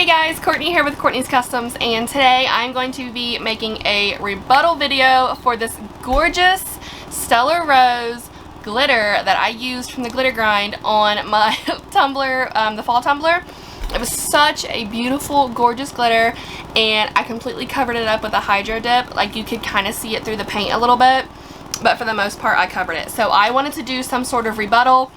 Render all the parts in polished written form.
Hey guys, Courtney here with Courtney's Customs, and today I'm going to be making a rebuttal video for this gorgeous Stellar Rose glitter that I used from the glitter grind on my tumbler, the fall tumbler. It was such a beautiful, gorgeous glitter, and I completely covered it up with a hydro dip. Like, you could kind of see it through the paint a little bit, but for the most part I covered it. So I wanted to do some sort of rebuttal,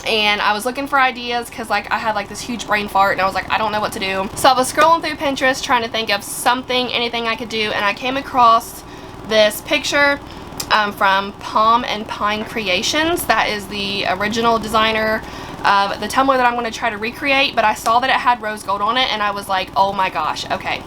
and I was looking for ideas because like I had like this huge brain fart and I was like, I don't know what to do. So I was scrolling through Pinterest trying to think of something, anything I could do, and I came across this picture from Palm and Pine Creations. That is the original designer of the tumbler that I'm going to try to recreate, but I saw that it had rose gold on it and I was like, oh my gosh, okay,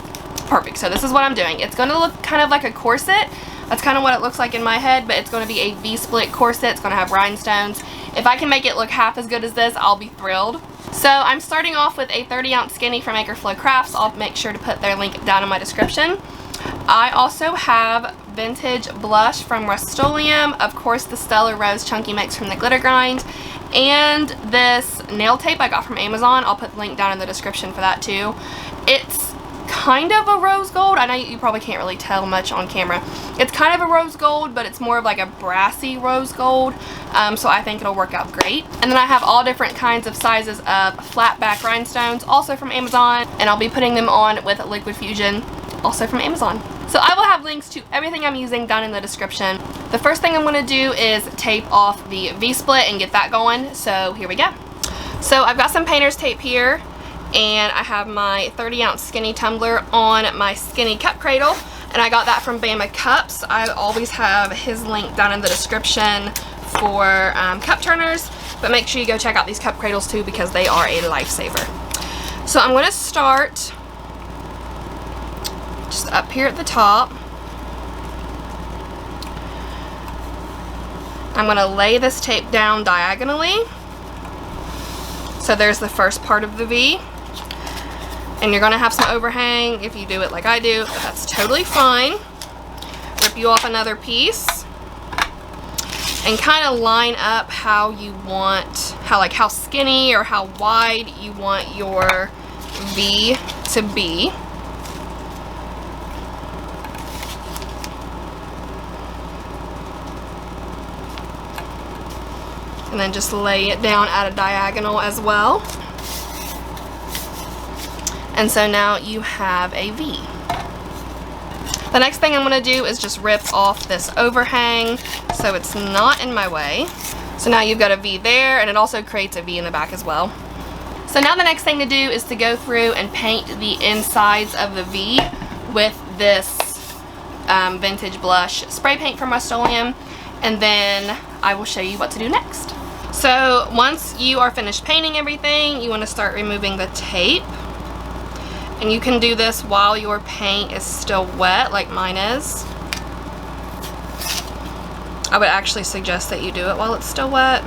perfect. So this is what I'm doing. It's going to look kind of like a corset. That's kind of what it looks like in my head, but it's going to be a V-split corset. It's going to have rhinestones. If I can make it look half as good as this, I'll be thrilled. So I'm starting off with a 30-ounce skinny from Acreflow Crafts. I'll make sure to put their link down in my description. I also have vintage blush from Rust-Oleum, of course the Stellar Rose Chunky Mix from the Glitter Grind, and this nail tape I got from Amazon. I'll put the link down in the description for that too. It's kind of a rose gold. I know you probably can't really tell much on camera. It's kind of a rose gold, but it's more of like a brassy rose gold, so I think it'll work out great. And then I have all different kinds of sizes of flat back rhinestones, also from Amazon, and I'll be putting them on with Liquid Fusion, also from Amazon. So I will have links to everything I'm using down in the description. The first thing I'm going to do is tape off the V-split and get that going, so here we go. So I've got some painter's tape here, and I have my 30-ounce skinny tumbler on my skinny cup cradle, and I got that from Bama Cups. I always have his link down in the description for cup turners, but make sure you go check out these cup cradles too because they are a lifesaver. So I'm going to start just up here at the top. I'm going to lay this tape down diagonally. So there's the first part of the V. And you're going to have some overhang if you do it like I do, but that's totally fine. Rip you off another piece and kind of line up how you want, how skinny or how wide you want your V to be. And then just lay it down at a diagonal as well. And so now you have a V. The next thing I'm going to do is just rip off this overhang so it's not in my way. So now you've got a V there, and it also creates a V in the back as well. So now the next thing to do is to go through and paint the insides of the V with this vintage blush spray paint from Rust-Oleum, and then I will show you what to do next. So once you are finished painting everything, you want to start removing the tape. And you can do this while your paint is still wet, like mine is. I would actually suggest that you do it while it's still wet.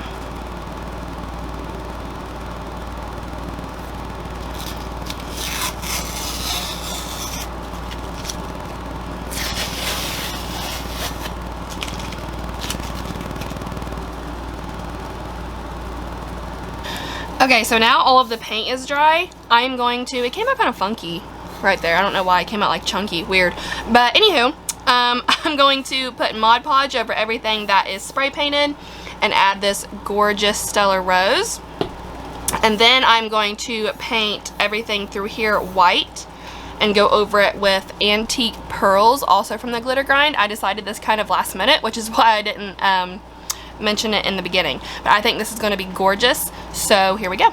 Okay, so now all of the paint is dry. I am going to, it came out kind of funky right there. I don't know why it came out like chunky, weird. But anywho, I'm going to put Mod Podge over everything that is spray painted and add this gorgeous Stellar Rose. And then I'm going to paint everything through here white and go over it with Antique Pearls, also from the Glitter Grind. I decided this kind of last minute, which is why I didn't mention it in the beginning, but I think this is going to be gorgeous, so here we go.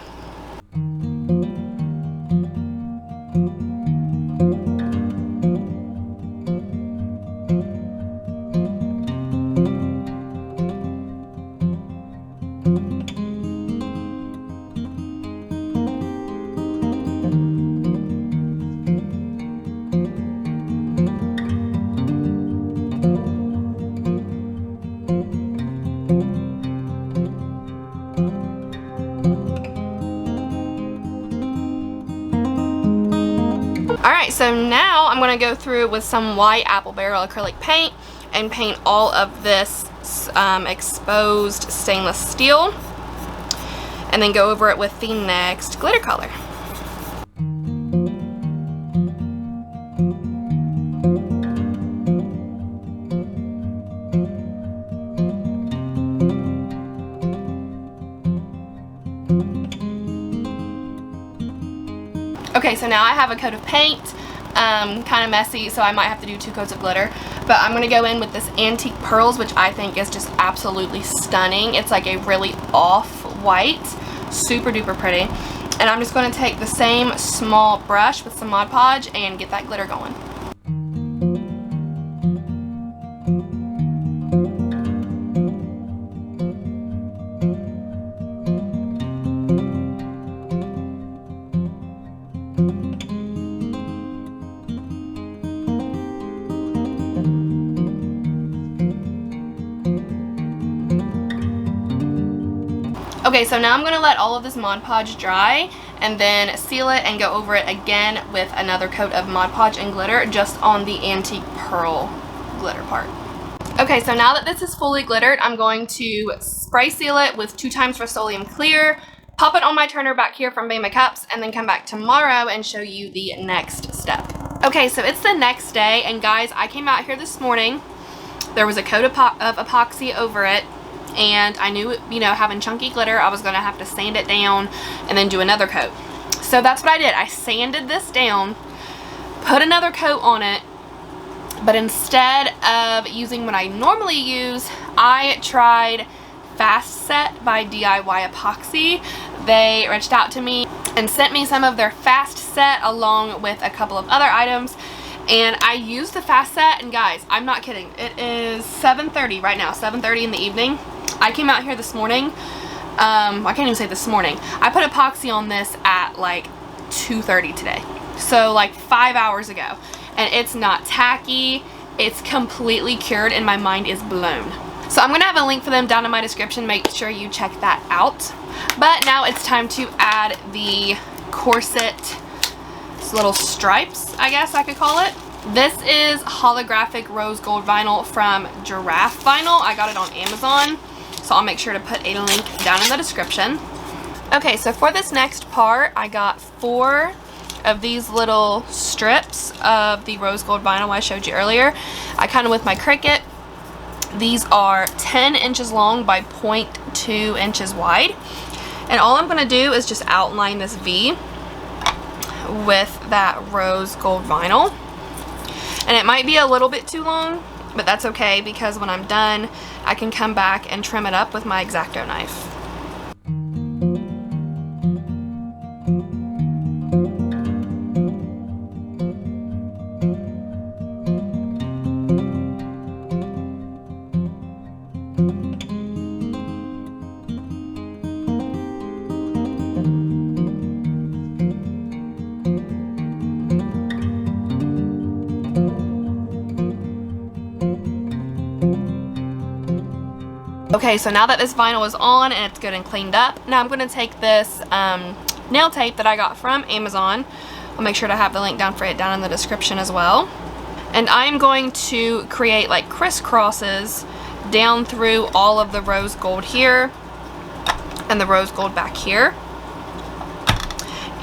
Alright, so now I'm going to go through with some white apple barrel acrylic paint and paint all of this exposed stainless steel, and then go over it with the next glitter color. Okay, so now I have a coat of paint, kind of messy, so I might have to do 2 coats of glitter. But I'm going to go in with this Antique Pearls, which I think is just absolutely stunning. It's like a really off-white, super duper pretty. And I'm just going to take the same small brush with some Mod Podge and get that glitter going. Okay, so now I'm going to let all of this Mod Podge dry and then seal it and go over it again with another coat of Mod Podge and glitter just on the Antique Pearl glitter part. Okay, so now that this is fully glittered, I'm going to spray seal it with 2 times Rust-Oleum Clear, pop it on my turner back here from Bay My Cups, and then come back tomorrow and show you the next step. Okay, so it's the next day, and guys, I came out here this morning. There was a coat of epoxy over it. And I knew, you know, having chunky glitter, I was going to have to sand it down and then do another coat. So that's what I did. I sanded this down, put another coat on it, but instead of using what I normally use, I tried Fast Set by DIY Epoxy. They reached out to me and sent me some of their Fast Set along with a couple of other items. And I used the Fast Set, and guys, I'm not kidding. It is 7:30 right now, 7:30 in the evening. I came out here this morning, I can't even say this morning. I put epoxy on this at like 2:30 today. So like 5 hours ago. And it's not tacky, it's completely cured, and my mind is blown. So I'm going to have a link for them down in my description, make sure you check that out. But now it's time to add the Corset little stripes, I guess I could call it. This is holographic rose gold vinyl from Giraffe Vinyl. I got it on Amazon. So I'll make sure to put a link down in the description. Okay, so for this next part, I got 4 of these little strips of the rose gold vinyl I showed you earlier. I kind of with my Cricut. These are 10 inches long by 0.2 inches wide. And all I'm going to do is just outline this V with that rose gold vinyl. And it might be a little bit too long, but that's okay because when I'm done, I can come back and trim it up with my X-Acto knife. Okay, so now that this vinyl is on and it's good and cleaned up, now I'm going to take this nail tape that I got from Amazon. I'll make sure to have the link down for it down in the description as well. And I'm going to create like crisscrosses down through all of the rose gold here and the rose gold back here.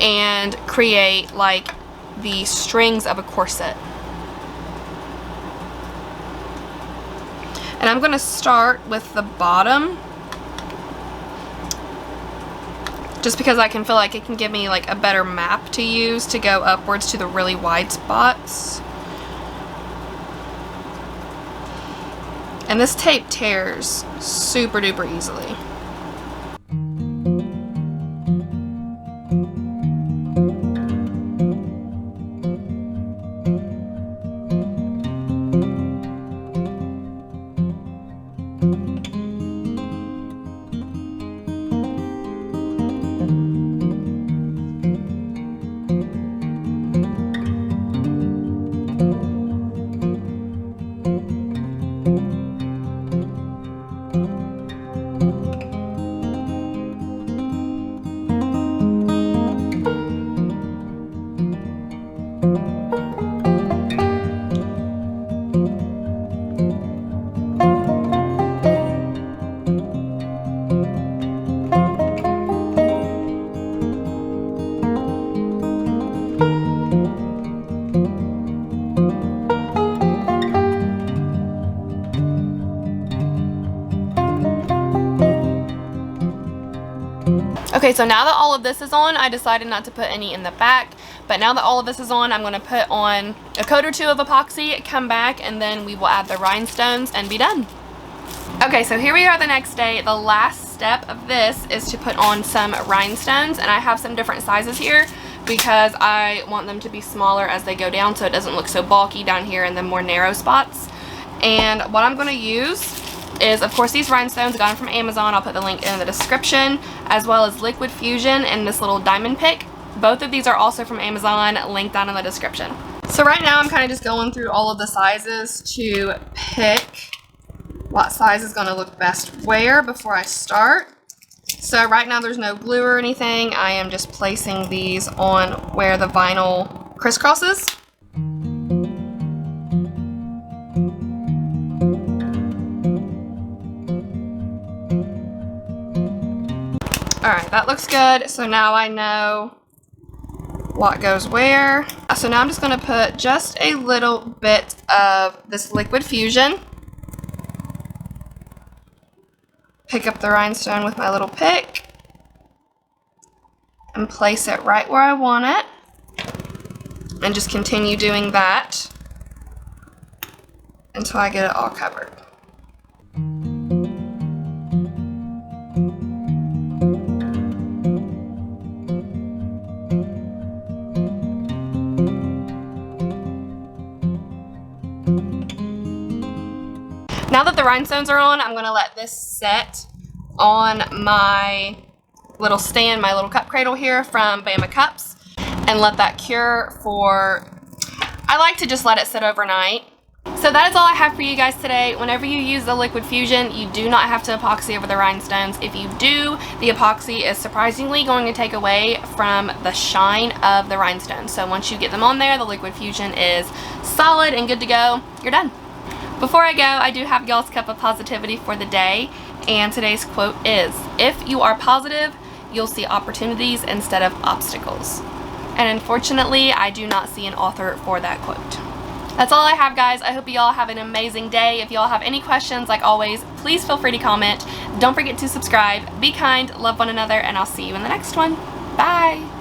And create like the strings of a corset. And I'm going to start with the bottom just because I can feel like it can give me like a better map to use to go upwards to the really wide spots. And this tape tears super duper easily. Okay, so now that all of this is on, I decided not to put any in the back, but now that all of this is on, I'm going to put on a coat or two of epoxy, come back, and then we will add the rhinestones and be done. Okay, so here we are the next day. The last step of this is to put on some rhinestones, and I have some different sizes here because I want them to be smaller as they go down so it doesn't look so bulky down here in the more narrow spots. And what I'm going to use is, of course, these rhinestones. I got them from Amazon. I'll put the link in the description, as well as Liquid Fusion and this little diamond pick. Both of these are also from Amazon, linked down in the description. So right now I'm kind of just going through all of the sizes to pick what size is going to look best where before I start. So right now there's no glue or anything. I am just placing these on where the vinyl crisscrosses. Alright, that looks good. So now I know what goes where. So now I'm just going to put just a little bit of this Liquid Fusion. Pick up the rhinestone with my little pick and place it right where I want it. And just continue doing that until I get it all covered. Now that the rhinestones are on, I'm going to let this set on my little stand, my little cup cradle here from Bama Cups, and let that cure for, I like to just let it sit overnight. So that is all I have for you guys today. Whenever you use the Liquid Fusion, you do not have to epoxy over the rhinestones. If you do, the epoxy is surprisingly going to take away from the shine of the rhinestones. So once you get them on there, the Liquid Fusion is solid and good to go. You're done. Before I go, I do have y'all's cup of positivity for the day, and today's quote is, "If you are positive, you'll see opportunities instead of obstacles." And unfortunately, I do not see an author for that quote. That's all I have, guys. I hope you all have an amazing day. If y'all have any questions, like always, please feel free to comment. Don't forget to subscribe. Be kind, love one another, and I'll see you in the next one. Bye!